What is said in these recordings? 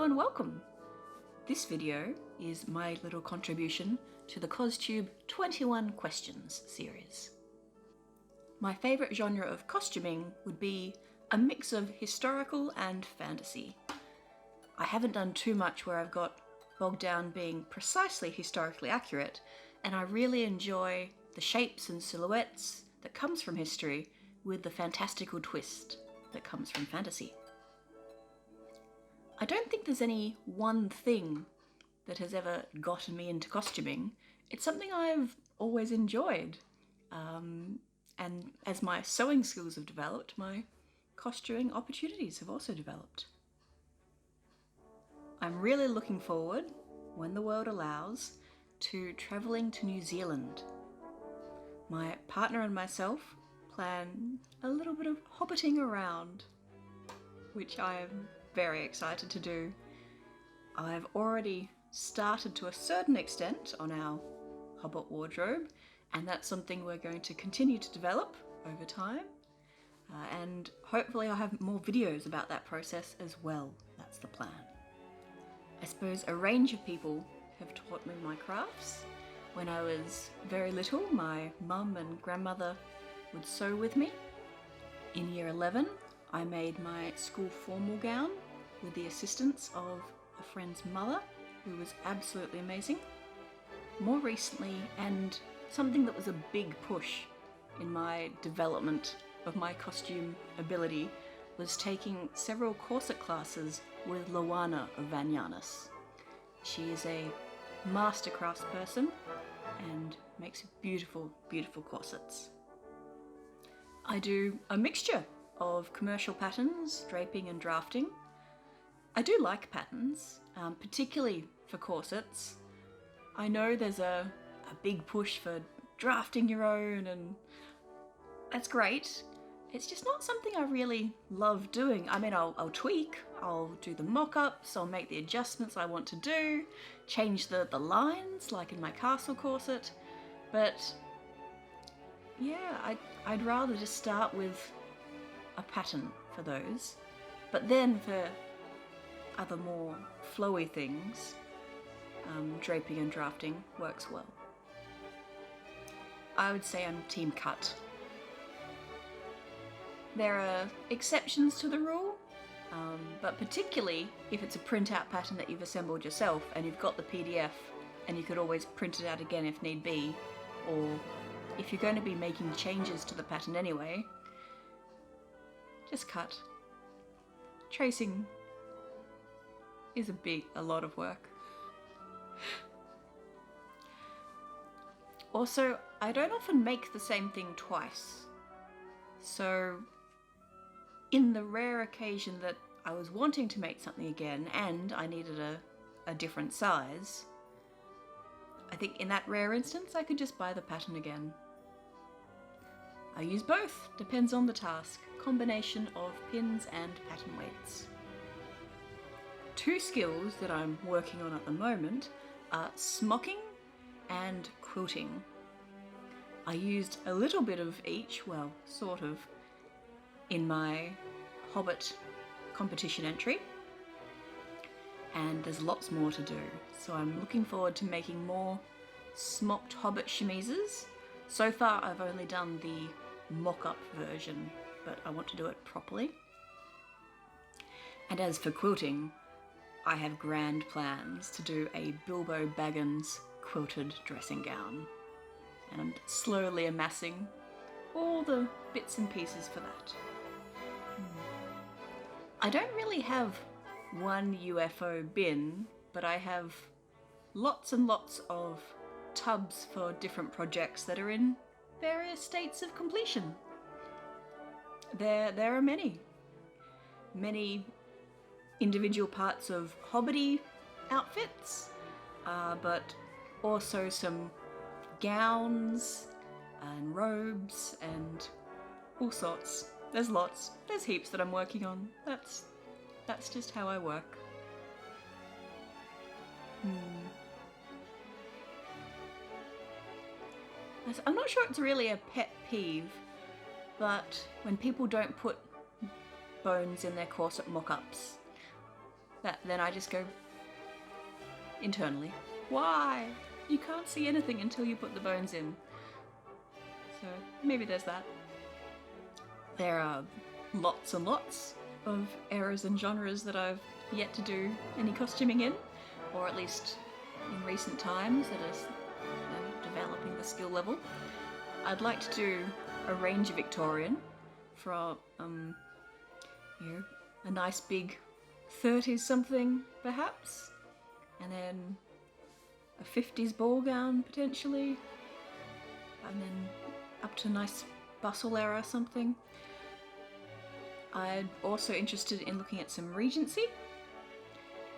and welcome! This video is my little contribution to the CosTube 21 Questions series. My favourite genre of costuming would be a mix of historical and fantasy. I haven't done too much where I've got bogged down being precisely historically accurate, and I really enjoy the shapes and silhouettes that comes from history with the fantastical twist that comes from fantasy. I don't think there's any one thing that has ever gotten me into costuming. It's something I've always enjoyed. And as my sewing skills have developed, my costuming opportunities have also developed. I'm really looking forward, when the world allows, to travelling to New Zealand. My partner and myself plan a little bit of hobbiting around, which I am very excited to do. I've already started to a certain extent on our hobbit wardrobe, and that's something we're going to continue to develop over time. And hopefully I'll have more videos about that process as well. That's the plan. I suppose a range of people have taught me my crafts. When I was very little, my mum and grandmother would sew with me. In year 11, I made my school formal gown with the assistance of a friend's mother, who was absolutely amazing. More recently, and something that was a big push in my development of my costume ability, was taking several corset classes with Luana of Van Yanis. She is a master craftsperson and makes beautiful, beautiful corsets. I do a mixture of commercial patterns, draping and drafting. I do like patterns, particularly for corsets. I know there's a big push for drafting your own, and that's great. It's just not something I really love doing. I mean, I'll tweak, I'll do the mock-ups, I'll make the adjustments I want to do, change the lines, like in my castle corset, but yeah, I'd rather just start with a pattern for those. But then for other more flowy things, draping and drafting works well. I would say I'm team cut. There are exceptions to the rule, but particularly if it's a printout pattern that you've assembled yourself and you've got the PDF and you could always print it out again if need be, or if you're going to be making changes to the pattern anyway, just cut. Tracing is a lot of work. Also, I don't often make the same thing twice. So, in the rare occasion that I was wanting to make something again and I needed a different size, I think in that rare instance I could just buy the pattern again. I use both, depends on the task. Combination of pins and pattern weights. Two skills that I'm working on at the moment are smocking and quilting. I used a little bit of each, well, sort of, in my Hobbit competition entry, and there's lots more to do. So I'm looking forward to making more smocked Hobbit chemises. So far I've only done the mock-up version, but I want to do it properly. And as for quilting, I have grand plans to do a Bilbo Baggins quilted dressing gown, and I'm slowly amassing all the bits and pieces for that. I don't really have one UFO bin, but I have lots and lots of tubs for different projects that are in various states of completion. There are many individual parts of hobbity outfits, but also some gowns and robes and all sorts. There's lots. There's heaps that I'm working on. That's just how I work. I'm not sure it's really a pet peeve, but when people don't put bones in their corset mock-ups, then I just go internally. Why? You can't see anything until you put the bones in. So maybe there's that. There are lots and lots of eras and genres that I've yet to do any costuming in, or at least in recent times that are developing the skill level. I'd like to do a range of Victorian from a nice big 30s something perhaps, and then a 50s ball gown potentially, and then up to a nice bustle era something. I'm also interested in looking at some Regency,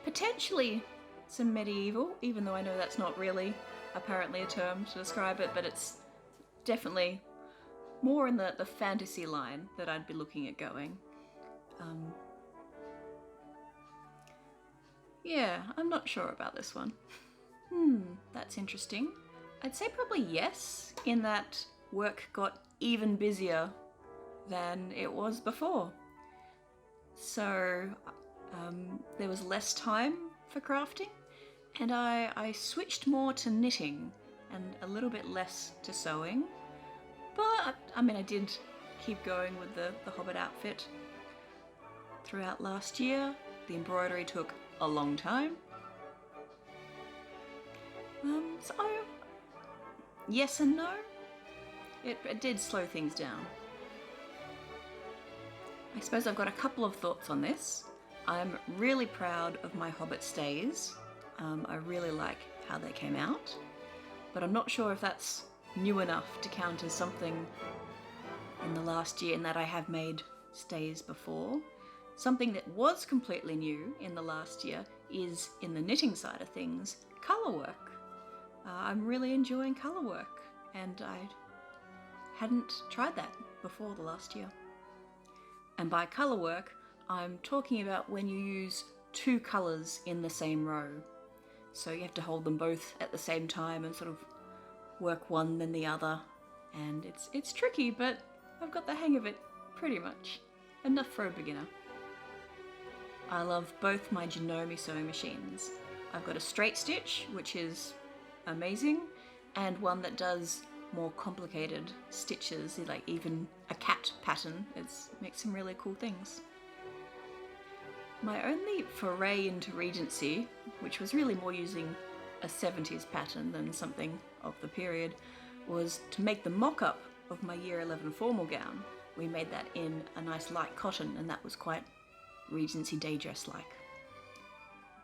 potentially some medieval, even though I know that's not really apparently a term to describe it, but it's definitely more in the fantasy line that I'd be looking at going. Yeah, I'm not sure about this one. That's interesting. I'd say probably yes, in that work got even busier than it was before. So there was less time for crafting, and I switched more to knitting and a little bit less to sewing. But I mean, I did keep going with the Hobbit outfit throughout last year. The embroidery took a long time. So yes and no. It did slow things down. I suppose I've got a couple of thoughts on this. I'm really proud of my Hobbit stays. I really like how they came out, but I'm not sure if that's new enough to count as something in the last year, in that I have made stays before. Something that was completely new in the last year is, in the knitting side of things, colour work. I'm really enjoying colour work, and I hadn't tried that before the last year. And by colour work, I'm talking about when you use two colours in the same row. So you have to hold them both at the same time and sort of work one then the other. And it's tricky, but I've got the hang of it pretty much. Enough for a beginner. I love both my Janome sewing machines. I've got a straight stitch, which is amazing, and one that does more complicated stitches, like even a cat pattern. It makes some really cool things. My only foray into Regency, which was really more using a 70s pattern than something of the period, was to make the mock-up of my Year 11 formal gown. We made that in a nice light cotton, and that was quite Regency day dress like.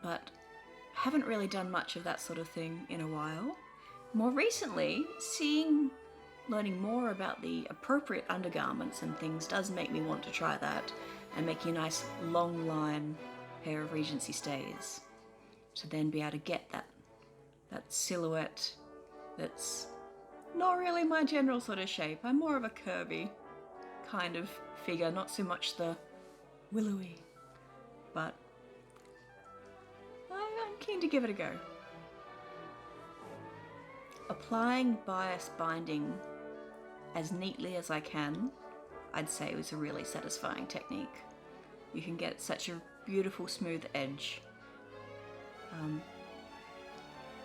But haven't really done much of that sort of thing in a while. More recently, learning more about the appropriate undergarments and things does make me want to try that, and making a nice long line pair of Regency stays to then be able to get that silhouette that's not really my general sort of shape. I'm more of a curvy kind of figure, not so much the willowy, but I'm keen to give it a go. Applying bias binding as neatly as I can, I'd say it was a really satisfying technique. You can get such a beautiful smooth edge.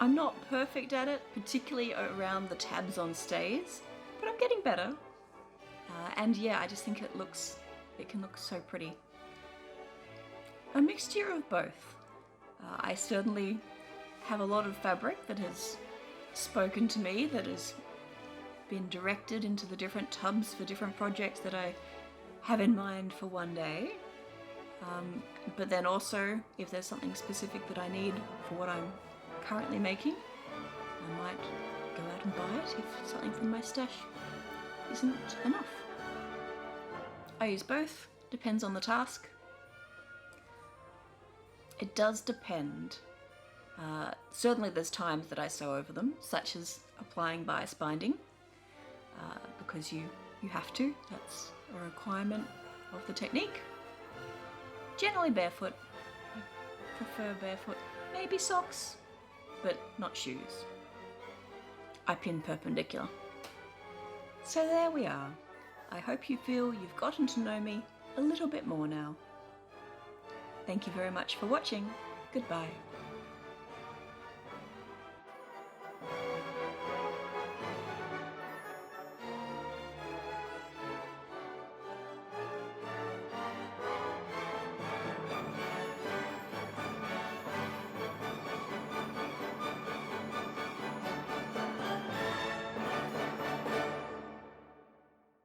I'm not perfect at it, particularly around the tabs on stays, but I'm getting better. And yeah, I just think it can look so pretty. A mixture of both. I certainly have a lot of fabric that has spoken to me, that has been directed into the different tubs for different projects that I have in mind for one day. But then also, if there's something specific that I need for what I'm currently making, I might go out and buy it if something from my stash isn't enough. I use both, depends on the task. It does depend. Certainly there's times that I sew over them, such as applying bias binding, because you have to. That's a requirement of the technique. Generally barefoot. I prefer barefoot. Maybe socks, but not shoes. I pin perpendicular. So there we are. I hope you feel you've gotten to know me a little bit more now. Thank you very much for watching. Goodbye.